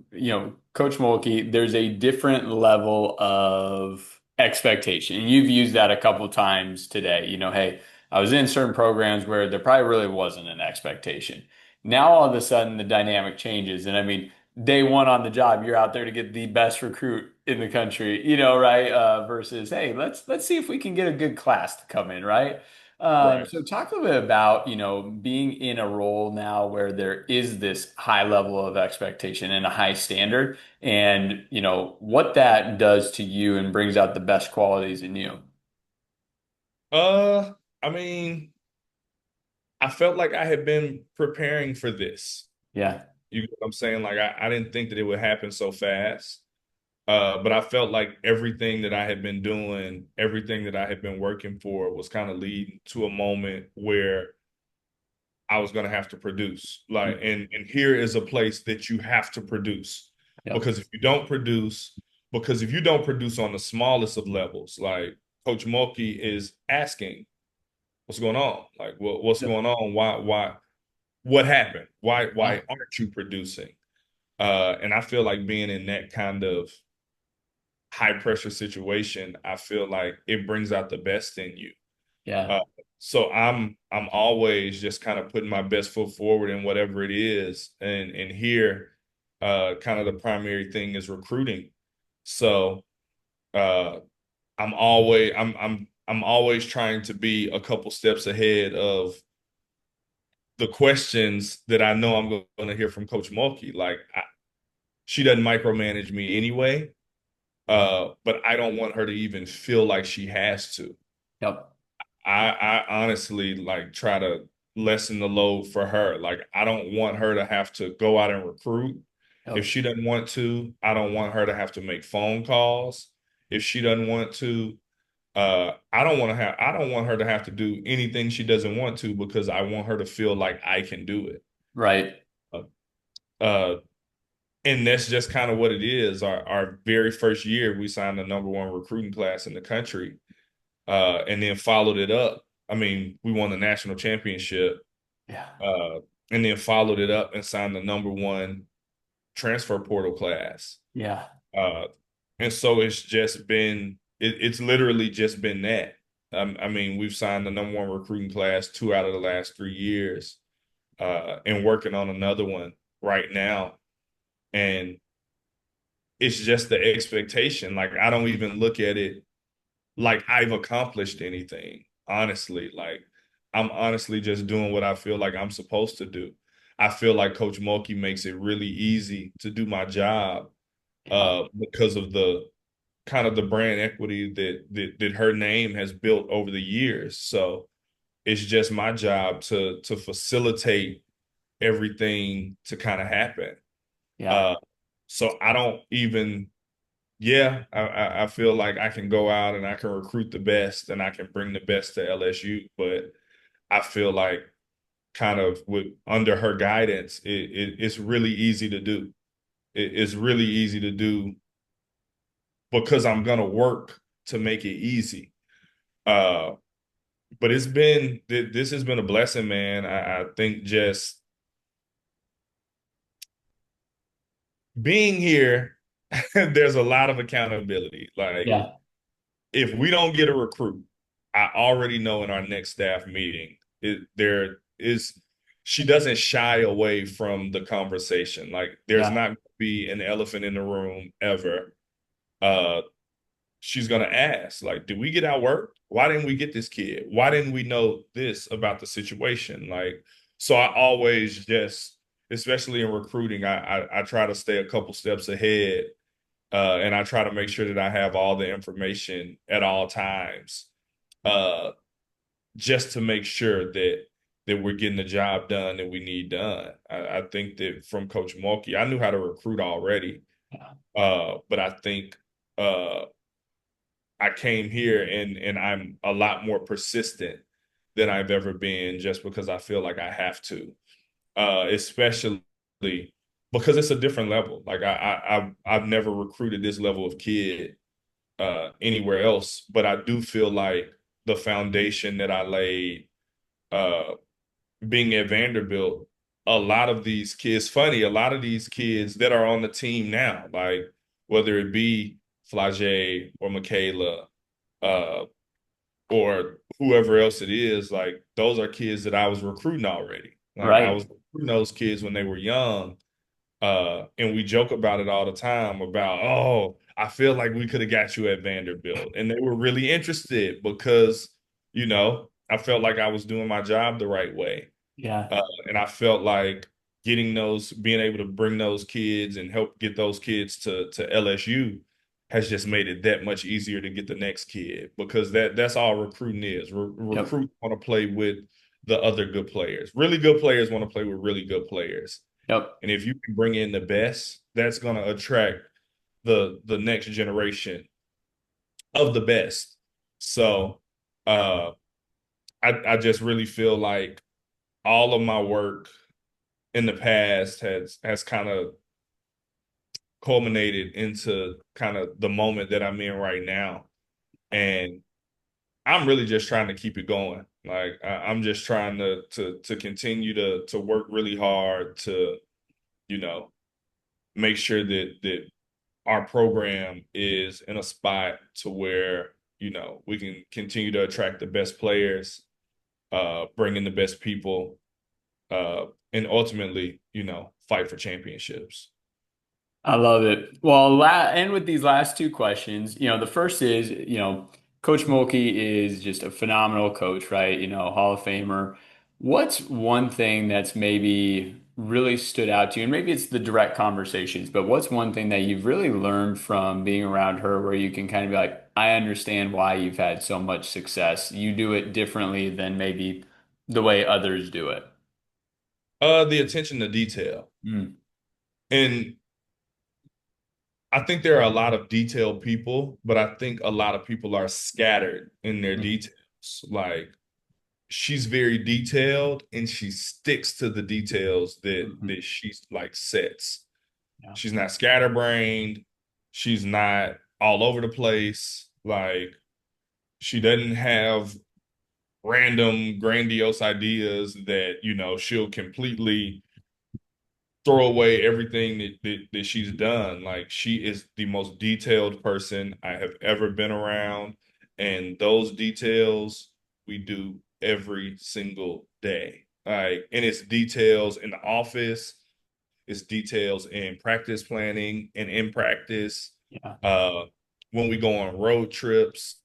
Coach Mulkey, there's a different level of expectation. And you've used that a couple times today. Hey, I was in certain programs where there probably really wasn't an expectation. Now all of a sudden the dynamic changes. And I mean, day one on the job, you're out there to get the best recruit in the country, right? Versus, hey, let's see if we can get a good class to come in, right? Right. So talk a little bit about, being in a role now where there is this high level of expectation and a high standard and, what that does to you and brings out the best qualities in you. Uh, I mean, I felt like I had been preparing for this. Yeah. You know what I'm saying? Like I didn't think that it would happen so fast. But I felt like everything that I had been doing, everything that I had been working for was kind of leading to a moment where I was going to have to produce. And here is a place that you have to produce Yep. because if you don't produce, Because if you don't produce on the smallest of levels, like Coach Mulkey is asking, what's going on? Like, what's Yep. going on? What happened? Yeah. Why aren't you producing? And I feel like being in that kind of high pressure situation, I feel like it brings out the best in you. Yeah. Uh, so I'm always just kind of putting my best foot forward in whatever it is, and here, kind of the primary thing is recruiting. So uh, I'm always trying to be a couple steps ahead of the questions that I know I'm going to hear from Coach Mulkey. Like she doesn't micromanage me anyway, but I don't want her to even feel like she has to. Yep. I honestly like try to lessen the load for her. Like I don't want her to have to go out and recruit. If Yep. she doesn't want to, I don't want her to have to make phone calls. If she doesn't want to, I don't want her to have to do anything she doesn't want to because I want her to feel like I can do it. Right. Uh, uh, and that's just kind of what it is. Our very first year, we signed the number one recruiting class in the country, and then followed it up. I mean, we won the national championship, Yeah. uh, and then followed it up and signed the number one transfer portal class. Yeah. Uh, and so it's literally just been that. I mean, we've signed the number one recruiting class 2 out of the last 3 years, and working on another one right now. And it's just the expectation. Like I don't even look at it like I've accomplished anything, honestly. Like I'm honestly just doing what I feel like I'm supposed to do. I feel like Coach Mulkey makes it really easy to do my job, Yeah. because of the kind of the brand equity that her name has built over the years. So it's just my job to facilitate everything to kind of happen. Yeah. Uh, so I don't even, yeah, I feel like I can go out and I can recruit the best and I can bring the best to LSU, but I feel like kind of with under her guidance, it's really easy to do. It's really easy to do because I'm gonna work to make it easy. Uh, but this has been a blessing, man. I think just being here, there's a lot of accountability. Like Yeah. if we don't get a recruit, I already know in our next staff meeting, there is she doesn't shy away from the conversation. Like there's Yeah. not going to be an elephant in the room ever. Uh, she's going to ask, like, did we get our work? Why didn't we get this kid? Why didn't we know this about the situation? Like, so I always just, especially in recruiting, I try to stay a couple steps ahead, and I try to make sure that I have all the information at all times, uh, just to make sure that we're getting the job done that we need done. I think that from Coach Mulkey, I knew how to recruit already, Yeah. but I think uh, I came here and I'm a lot more persistent than I've ever been, just because I feel like I have to, especially because it's a different level. Like I've never recruited this level of kid anywhere else, but I do feel like the foundation that I laid, uh, being at Vanderbilt, a lot of these kids, funny, a lot of these kids that are on the team now, like whether it be Flage or Michaela, uh, or whoever else it is, like those are kids that I was recruiting already. Like I Right. was recruiting those kids when they were young. And we joke about it all the time about, oh, I feel like we could have got you at Vanderbilt. And they were really interested because, I felt like I was doing my job the right way. Yeah. And I felt like being able to bring those kids and help get those kids to LSU has just made it that much easier to get the next kid, because that's all recruiting is. Yep. Recruit want to play with the other good players. Really good players want to play with really good players. Yep. And if you can bring in the best, that's going to attract the next generation of the best. So uh, I just really feel like all of my work in the past has kind of culminated into kind of the moment that I'm in right now. And I'm really just trying to keep it going. Like I'm just trying to continue to work really hard to, you know, make sure that our program is in a spot to where, we can continue to attract the best players, bring in the best people, and ultimately, fight for championships. I love it. Well, and with these last two questions, the first is, Coach Mulkey is just a phenomenal coach, right? Hall of Famer. What's one thing that's maybe really stood out to you? And maybe it's the direct conversations, but what's one thing that you've really learned from being around her where you can kind of be like, I understand why you've had so much success. You do it differently than maybe the way others do it. The attention to detail. Mm, And I think there are a lot of detailed people, but I think a lot of people are scattered in their mm, details. Like she's very detailed and she sticks to the details that mhm. that she's like sets. Yeah. She's not scatterbrained. She's not all over the place. Like she doesn't have random grandiose ideas that, she'll completely throw away everything that she's done. Like she is the most detailed person I have ever been around. And those details we do every single day. Like, and it's details in the office, it's details in practice planning and in practice. Yeah. Uh, when we go on road trips,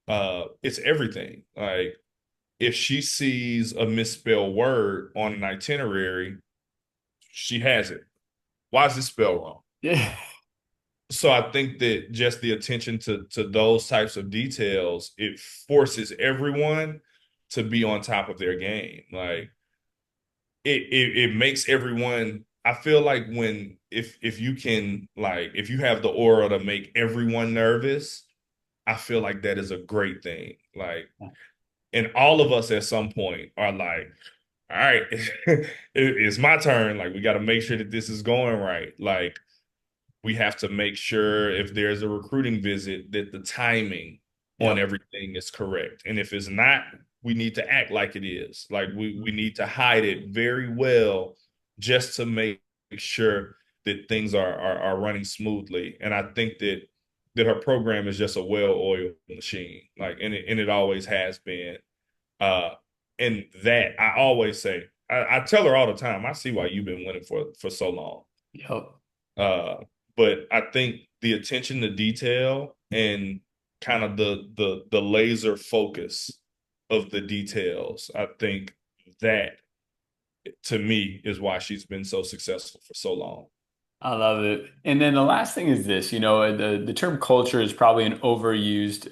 it's everything. Like if she sees a misspelled word on an itinerary, she has it. Why is this spelled wrong? Yeah. So I think that just the attention to those types of details, it forces everyone to be on top of their game. Like it makes everyone. I feel like when if you can like if you have the aura to make everyone nervous, I feel like that is a great thing. Like, and all of us at some point are like, all right, it's my turn. Like we got to make sure that this is going right. Like we have to make sure if there's a recruiting visit that the timing on Yep. everything is correct. And if it's not, we need to act like it is. Like we need to hide it very well just to make sure that things are running smoothly. And I think that her program is just a well-oiled machine. Like and it always has been. Uh and that I always say, I tell her all the time, I see why you've been winning for so long. Yep. Uh, but I think the attention to detail and kind of the laser focus of the details, I think that to me is why she's been so successful for so long. I love it. And then the last thing is this, the term culture is probably an overused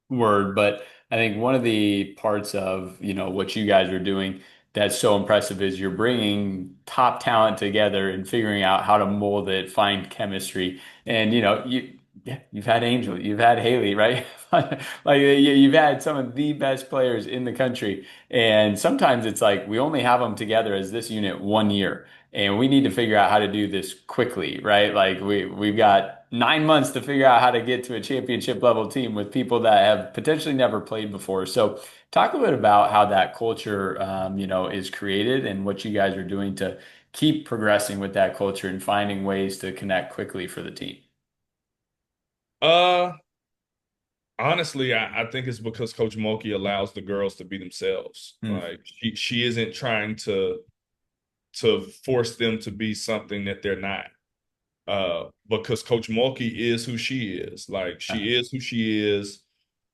word, but I think one of the parts of, what you guys are doing that's so impressive is you're bringing top talent together and figuring out how to mold it, find chemistry. And yeah, you've had Angel, you've had Haley, right? Like you've had some of the best players in the country. And sometimes it's like we only have them together as this unit 1 year and we need to figure out how to do this quickly, right? Like we've got 9 months to figure out how to get to a championship level team with people that have potentially never played before. So talk a bit about how that culture, is created and what you guys are doing to keep progressing with that culture and finding ways to connect quickly for the team. Uh, Honestly, I think it's because Coach Mulkey allows the girls to be themselves. Hmm. Like she isn't trying to force them to be something that they're not. Because Coach Mulkey is who she is. Like Yeah. she is who she is.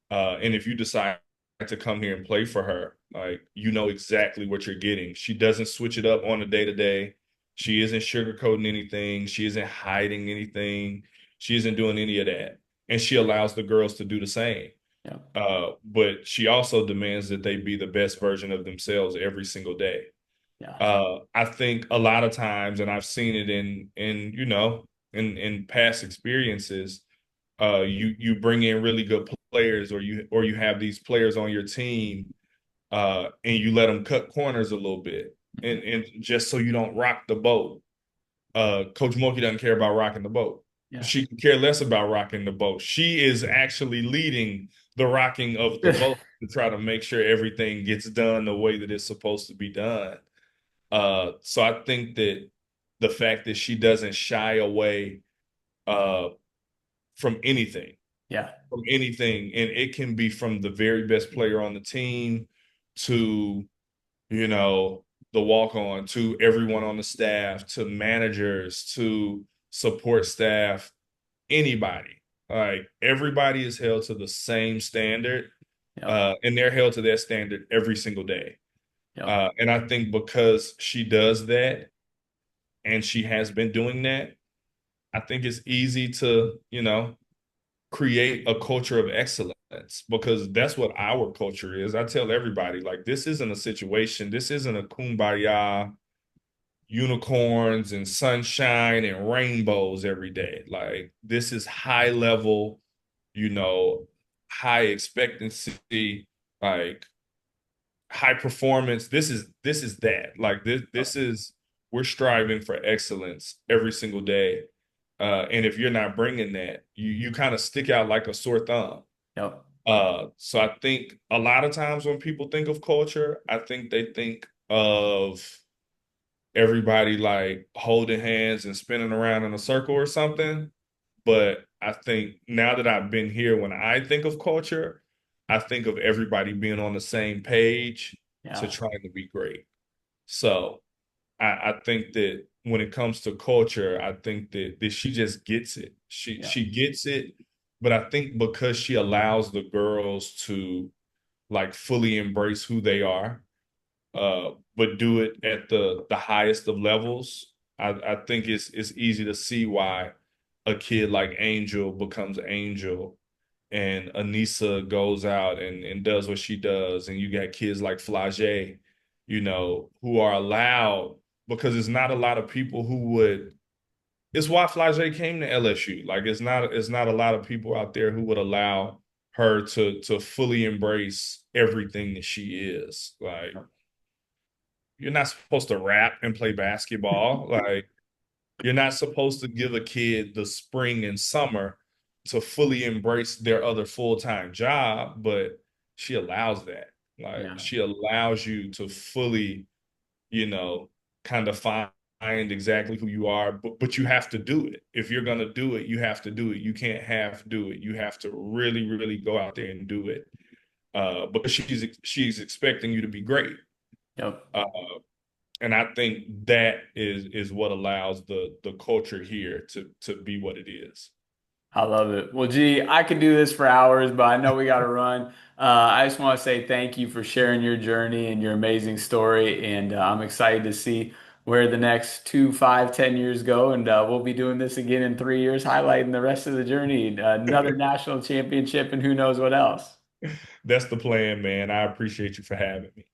And if you decide to come here and play for her, like you know exactly what you're getting. She doesn't switch it up on a day to day. She isn't sugarcoating anything. She isn't hiding anything. She isn't doing any of that. And she allows the girls to do the same. Yeah. But she also demands that they be the best version of themselves every single day. Yeah. I think a lot of times, and I've seen it in past experiences, you bring in really good players, or you have these players on your team, and you let them cut corners a little bit, and just so you don't rock the boat. Coach Mulkey doesn't care about rocking the boat. Yeah. She can care less about rocking the boat. She is actually leading the rocking of the boat to try to make sure everything gets done the way that it's supposed to be done. So I think that the fact that she doesn't shy away uh, from anything, Yeah. and it can be from the very best player on the team to, you know, the walk on, to everyone on the staff, to managers, to support staff, anybody. Like everybody is held to the same standard, Yep. and they're held to that standard every single day. Yep. And I think because she does that and she has been doing that, I think it's easy to, create a culture of excellence because that's what our culture is. I tell everybody, like, this isn't a situation, this isn't a kumbaya, unicorns and sunshine and rainbows every day. Like, this is high level, you know, high expectancy, like high performance. This is that. Like this is we're striving for excellence every single day. And if you're not bringing that, you kind of stick out like a sore thumb. Yep. So I think a lot of times when people think of culture, I think they think of everybody like holding hands and spinning around in a circle or something. But I think now that I've been here, when I think of culture, I think of everybody being on the same page to Yeah. trying to be great. So I think that when it comes to culture, I think that she just gets it. She Yeah. she gets it, but I think because she allows the girls to like fully embrace who they are, but do it at the highest of levels. I think it's easy to see why a kid like Angel becomes Angel and Anissa goes out and does what she does, and you got kids like Flage, who are allowed because it's not a lot of people who would. It's why Flage came to LSU. Like it's not a lot of people out there who would allow her to fully embrace everything that she is. Like you're not supposed to rap and play basketball. Like you're not supposed to give a kid the spring and summer to fully embrace their other full-time job, but she allows that. Like Yeah. she allows you to fully, you know, kind of find exactly who you are, but you have to do it. If you're gonna do it, you have to do it. You can't half do it. You have to really, really go out there and do it. Because she's expecting you to be great. Yep. Uh, and I think that is what allows the culture here to be what it is. I love it. Well, gee, I could do this for hours, but I know we got to run. I just want to say thank you for sharing your journey and your amazing story. And I'm excited to see where the next 2, 5, 10 years go. And we'll be doing this again in 3 years, highlighting the rest of the journey, another national championship, and who knows what else. That's the plan, man. I appreciate you for having me.